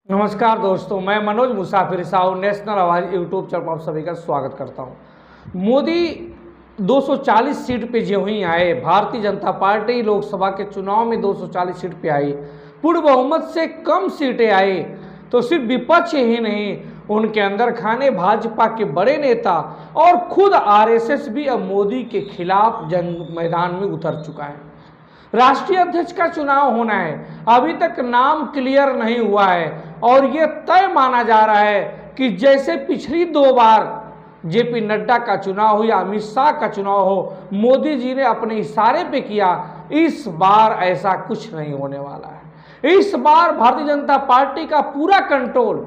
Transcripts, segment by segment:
नमस्कार दोस्तों, मैं मनोज मुसाफिर साहू नेशनल आवाज यूट्यूब चैनल पर आप सभी का स्वागत करता हूं। मोदी 240 सीट पे जो ही आए, भारतीय जनता पार्टी लोकसभा के चुनाव में 240 सीट पे आई, पूर्ण बहुमत से कम सीटें आई, तो सिर्फ विपक्ष ही नहीं, उनके अंदर खाने भाजपा के बड़े नेता और खुद आरएसएस भी अब मोदी के खिलाफ जंग मैदान में उतर चुका है। राष्ट्रीय अध्यक्ष का चुनाव होना है, अभी तक नाम क्लियर नहीं हुआ है और यह तय माना जा रहा है कि जैसे पिछली 2 बार जेपी नड्डा का चुनाव हो या अमित शाह का चुनाव हो, मोदी जी ने अपने इशारे पे किया, इस बार ऐसा कुछ नहीं होने वाला है। इस बार भारतीय जनता पार्टी का पूरा कंट्रोल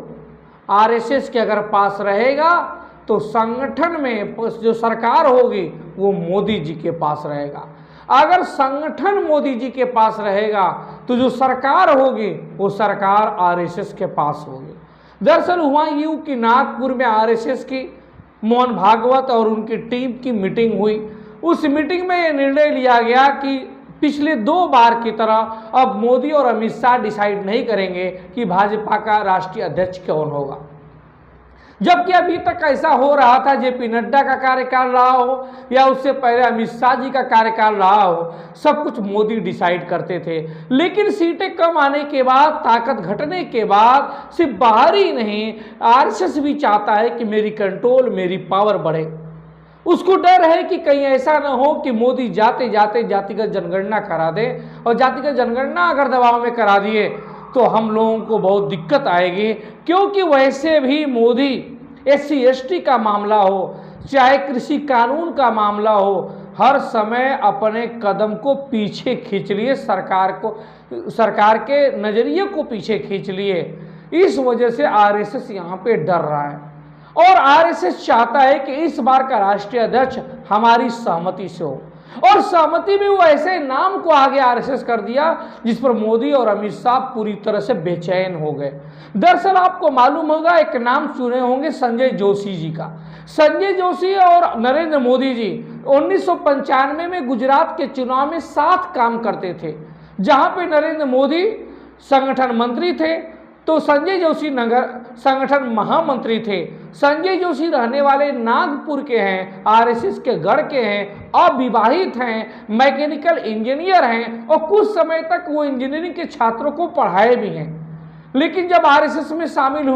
आरएसएस के अगर पास रहेगा तो संगठन में जो सरकार होगी वो मोदी जी के पास रहेगा। अगर संगठन मोदी जी के पास रहेगा तो जो सरकार होगी वो सरकार आरएसएस के पास होगी। दरअसल हुआ यूं कि नागपुर में आरएसएस की मोहन भागवत और उनकी टीम की मीटिंग हुई। उस मीटिंग में यह निर्णय लिया गया कि पिछले 2 बार की तरह अब मोदी और अमित शाह डिसाइड नहीं करेंगे कि भाजपा का राष्ट्रीय अध्यक्ष कौन होगा, जबकि अभी तक ऐसा हो रहा था जेपी नड्डा का कार्यकाल रहा हो या उससे पहले अमित शाह जी का कार्यकाल रहा हो, सब कुछ मोदी डिसाइड करते थे। लेकिन सीटें कम आने के बाद, ताकत घटने के बाद, सिर्फ बाहर ही नहीं, आरएसएस भी चाहता है कि मेरी कंट्रोल, मेरी पावर बढ़े। उसको डर है कि कहीं ऐसा ना हो कि मोदी जाते जाते जातिगत जनगणना करा दे, और जातिगत जनगणना अगर दबाव में करा दिए तो हम लोगों को बहुत दिक्कत आएगी, क्योंकि वैसे भी मोदी एससी एसटी का मामला हो, चाहे कृषि कानून का मामला हो, हर समय अपने कदम को पीछे खींच लिए, सरकार के नजरिए को पीछे खींच लिए। इस वजह से आरएसएस यहाँ पे डर रहा है और आरएसएस चाहता है कि इस बार का राष्ट्रीय अध्यक्ष हमारी सहमति से हो, और सहमति में वो ऐसे नाम को आगे आरएसएस कर दिया जिस पर मोदी और अमित शाह पूरी तरह से बेचैन हो गए। दरअसल आपको मालूम होगा, एक नाम सुने होंगे संजय जोशी जी का। संजय जोशी और नरेंद्र मोदी जी 1995 में गुजरात के चुनाव में साथ काम करते थे, जहां पे नरेंद्र मोदी संगठन मंत्री थे तो संजय जोशी नगर संगठन महामंत्री थे। संजय जोशी रहने वाले नागपुर के हैं, आरएसएस के गढ़ के हैं, अविवाहित हैं, मैकेनिकल इंजीनियर हैं और कुछ समय तक वो इंजीनियरिंग के छात्रों को पढ़ाए भी हैं। लेकिन जब आरएसएस में शामिल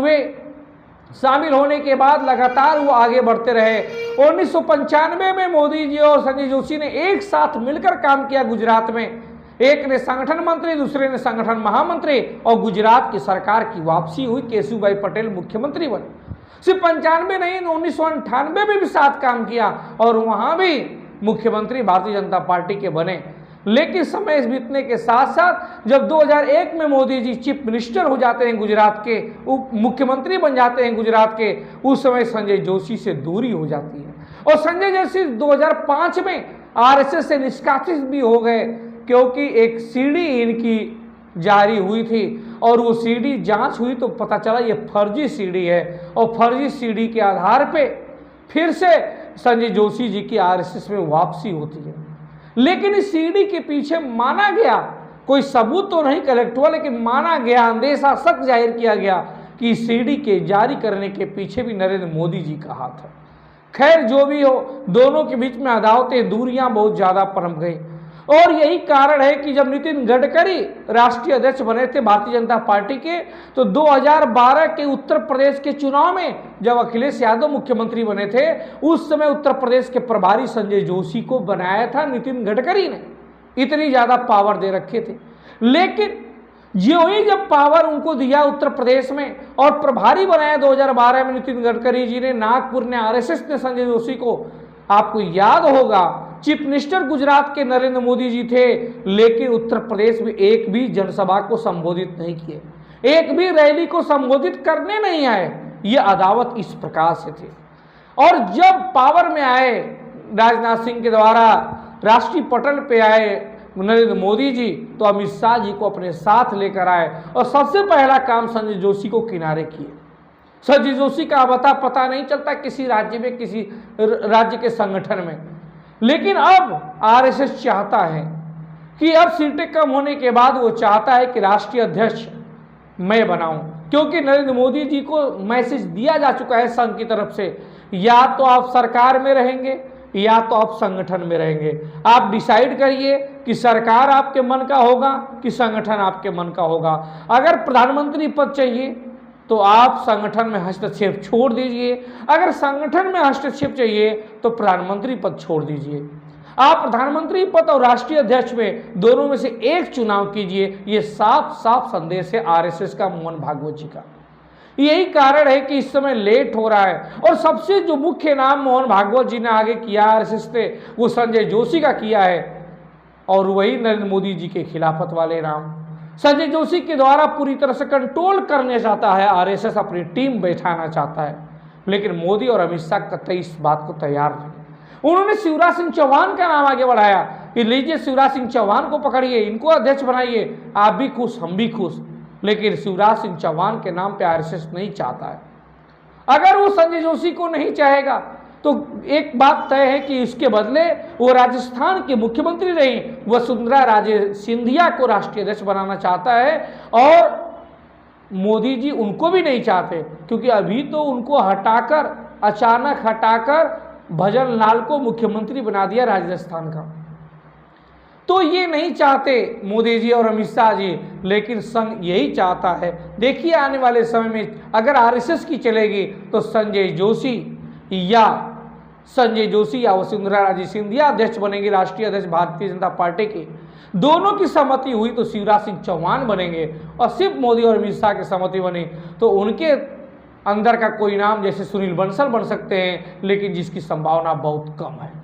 होने के बाद लगातार वो आगे बढ़ते रहे। 1995 में मोदी जी और संजय जोशी ने एक साथ मिलकर काम किया गुजरात में, एक ने संगठन मंत्री, दूसरे ने संगठन महामंत्री, और गुजरात की सरकार की वापसी हुई, केशुभाई पटेल मुख्यमंत्री बने। सिर्फ 95 नहीं, 1998 में भी साथ काम किया और वहां भी मुख्यमंत्री भारतीय जनता पार्टी के बने। लेकिन समय बीतने के साथ साथ जब 2001 में मोदी जी चीफ मिनिस्टर हो जाते हैं गुजरात के, उप मुख्यमंत्री बन जाते हैं गुजरात के, उस समय संजय जोशी से दूरी हो जाती है और संजय जोशी 2005 में आरएसएस से निष्कासित भी हो गए, क्योंकि एक सीडी इनकी जारी हुई थी और वो सीडी जांच हुई तो पता चला ये फर्जी सीडी है, और फर्जी सीडी के आधार पे फिर से संजय जोशी जी की आरएसएस में वापसी होती है। लेकिन इस सीडी के पीछे माना गया, कोई सबूत तो नहीं कलेक्ट हुआ, लेकिन माना गया, अंदेशा शक जाहिर किया गया कि सीडी के जारी करने के पीछे भी नरेंद्र मोदी जी का हाथ है। खैर जो भी हो, दोनों के बीच में अदावतें, दूरियां बहुत ज्यादा पनप गई और यही कारण है कि जब नितिन गडकरी राष्ट्रीय अध्यक्ष बने थे भारतीय जनता पार्टी के, तो 2012 के उत्तर प्रदेश के चुनाव में जब अखिलेश यादव मुख्यमंत्री बने थे, उस समय उत्तर प्रदेश के प्रभारी संजय जोशी को बनाया था नितिन गडकरी ने। इतनी ज्यादा पावर दे रखे थे। लेकिन ज्यों ही जब पावर उनको दिया उत्तर प्रदेश में और प्रभारी बनाया 2012 में नितिन गडकरी जी ने, नागपुर ने, आरएसएस ने संजय जोशी को, आपको याद होगा चीफ मिनिस्टर गुजरात के नरेंद्र मोदी जी थे, लेकिन उत्तर प्रदेश में एक भी जनसभा को संबोधित नहीं किए, एक भी रैली को संबोधित करने नहीं आए। ये अदावत इस प्रकार से थी। और जब पावर में आए, राजनाथ सिंह के द्वारा राष्ट्रीय पटल पे आए नरेंद्र मोदी जी, तो अमित शाह जी को अपने साथ लेकर आए और सबसे पहला काम संजय जोशी को किनारे किए। संजय जोशी का पता नहीं चलता किसी राज्य में, किसी राज्य के संगठन में। लेकिन अब आरएसएस चाहता है कि अब सीटें कम होने के बाद वो चाहता है कि राष्ट्रीय अध्यक्ष मैं बनाऊं। क्योंकि नरेंद्र मोदी जी को मैसेज दिया जा चुका है संघ की तरफ से, या तो आप सरकार में रहेंगे या तो आप संगठन में रहेंगे। आप डिसाइड करिए कि सरकार आपके मन का होगा कि संगठन आपके मन का होगा। अगर प्रधानमंत्री पद चाहिए तो आप संगठन में हस्तक्षेप छोड़ दीजिए, अगर संगठन में हस्तक्षेप चाहिए तो प्रधानमंत्री पद छोड़ दीजिए। आप प्रधानमंत्री पद और राष्ट्रीय अध्यक्ष में दोनों में से एक चुनाव कीजिए। ये साफ साफ संदेश है आरएसएस का, मोहन भागवत जी का। यही कारण है कि इस समय लेट हो रहा है। और सबसे जो मुख्य नाम मोहन भागवत जी ने आगे किया आरएसएस से, वो संजय जोशी का किया है, और वही नरेंद्र मोदी जी के खिलाफत वाले नाम। संजय जोशी के द्वारा पूरी तरह से कंट्रोल करने चाहता है आरएसएस, अपनी टीम बैठाना चाहता है, लेकिन मोदी और अमित शाह कतई इस बात को तैयार नहीं। उन्होंने शिवराज सिंह चौहान का नाम आगे बढ़ाया कि लीजिए शिवराज सिंह चौहान को पकड़िए, इनको अध्यक्ष बनाइए, आप भी खुश हम भी खुश। लेकिन शिवराज सिंह चौहान के नाम पे आरएसएस नहीं चाहता है। अगर वो संजय जोशी को नहीं चाहेगा तो एक बात तय है कि इसके बदले वो राजस्थान के मुख्यमंत्री रही वसुंधरा राजे सिंधिया को राष्ट्रीय अध्यक्ष बनाना चाहता है। और मोदी जी उनको भी नहीं चाहते, क्योंकि अभी तो उनको हटाकर, अचानक हटाकर भजन लाल को मुख्यमंत्री बना दिया राजस्थान का। तो ये नहीं चाहते मोदी जी और अमित शाह जी, लेकिन संघ यही चाहता है। देखिए आने वाले समय में अगर आरएसएस की चलेगी तो संजय जोशी या वसुंधरा राजे सिंधिया अध्यक्ष बनेंगे, राष्ट्रीय अध्यक्ष भारतीय जनता पार्टी के। दोनों की सहमति हुई तो शिवराज सिंह चौहान बनेंगे, और सिर्फ मोदी और अमित शाह की सहमति बनी तो उनके अंदर का कोई नाम जैसे सुनील बंसल बन सकते हैं, लेकिन जिसकी संभावना बहुत कम है।